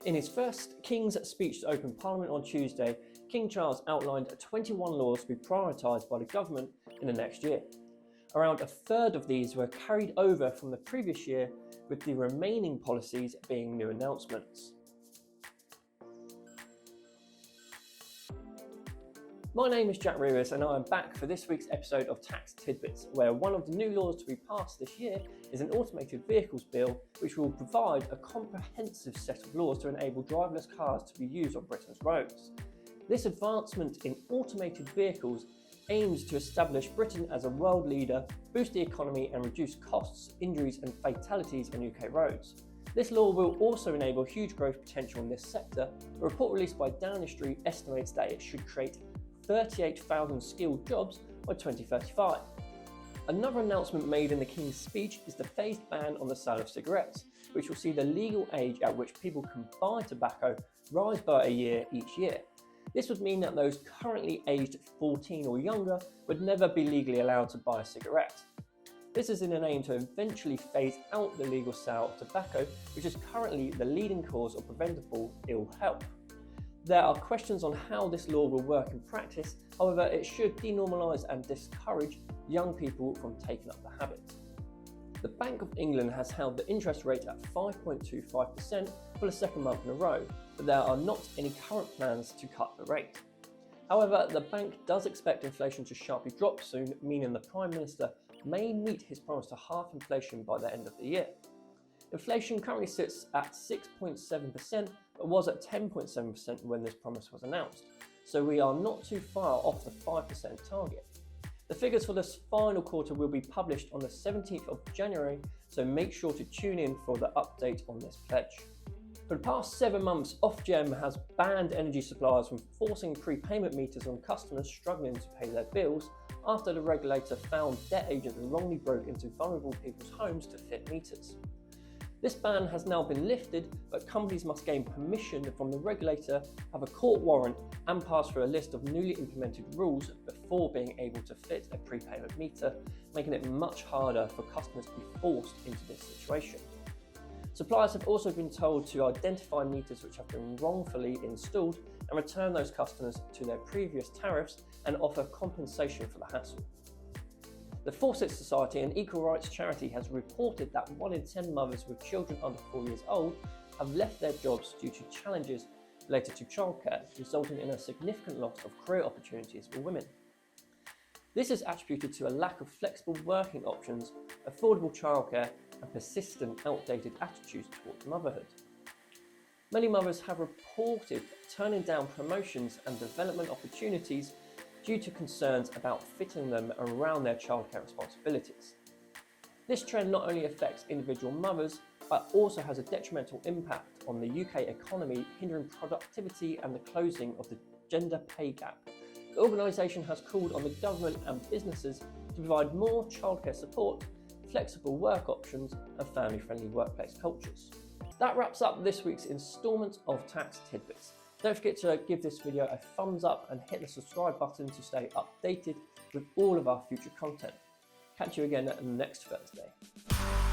In his first King's speech to open Parliament on Tuesday, King Charles outlined 21 laws to be prioritised by the government in the next year. Around a third of these were carried over from the previous year, with the remaining policies being new announcements. My name is Jack Reeves and I am back for this week's episode of Tax Tidbits, where one of the new laws to be passed this year is an automated vehicles bill, which will provide a comprehensive set of laws to enable driverless cars to be used on Britain's roads. This advancement in automated vehicles aims to establish Britain as a world leader, boost the economy and reduce costs, injuries and fatalities on UK roads. This law will also enable huge growth potential in this sector. A report released by Downing Street estimates that it should create 38,000 skilled jobs by 2035. Another announcement made in the King's speech is the phased ban on the sale of cigarettes, which will see the legal age at which people can buy tobacco rise by a year each year. This would mean that those currently aged 14 or younger would never be legally allowed to buy a cigarette. This is in an aim to eventually phase out the legal sale of tobacco, which is currently the leading cause of preventable ill health. There are questions on how this law will work in practice, however it should denormalise and discourage young people from taking up the habit. The Bank of England has held the interest rate at 5.25% for the second month in a row, but there are not any current plans to cut the rate. However, the bank does expect inflation to sharply drop soon, meaning the Prime Minister may meet his promise to halve inflation by the end of the year. Inflation currently sits at 6.7%, but was at 10.7% when this promise was announced, so we are not too far off the 5% target. The figures for this final quarter will be published on the 17th of January, so make sure to tune in for the update on this pledge. For the past 7 months, Ofgem has banned energy suppliers from forcing prepayment meters on customers struggling to pay their bills after the regulator found debt agents wrongly broke into vulnerable people's homes to fit meters. This ban has now been lifted, but companies must gain permission from the regulator, have a court warrant and pass through a list of newly implemented rules before being able to fit a prepayment meter, making it much harder for customers to be forced into this situation. Suppliers have also been told to identify meters which have been wrongfully installed and return those customers to their previous tariffs and offer compensation for the hassle. The Fawcett Society, an equal rights charity, has reported that 1 in 10 mothers with children under 4 years old have left their jobs due to challenges related to childcare, resulting in a significant loss of career opportunities for women. This is attributed to a lack of flexible working options, affordable childcare, and persistent outdated attitudes towards motherhood. Many mothers have reported turning down promotions and development opportunities due to concerns about fitting them around their childcare responsibilities. This trend not only affects individual mothers, but also has a detrimental impact on the UK economy, hindering productivity and the closing of the gender pay gap. The organisation has called on the government and businesses to provide more childcare support, flexible work options and family-friendly workplace cultures. That wraps up this week's instalment of Tax Tidbits. Don't forget to give this video a thumbs up and hit the subscribe button to stay updated with all of our future content. Catch you again next Thursday.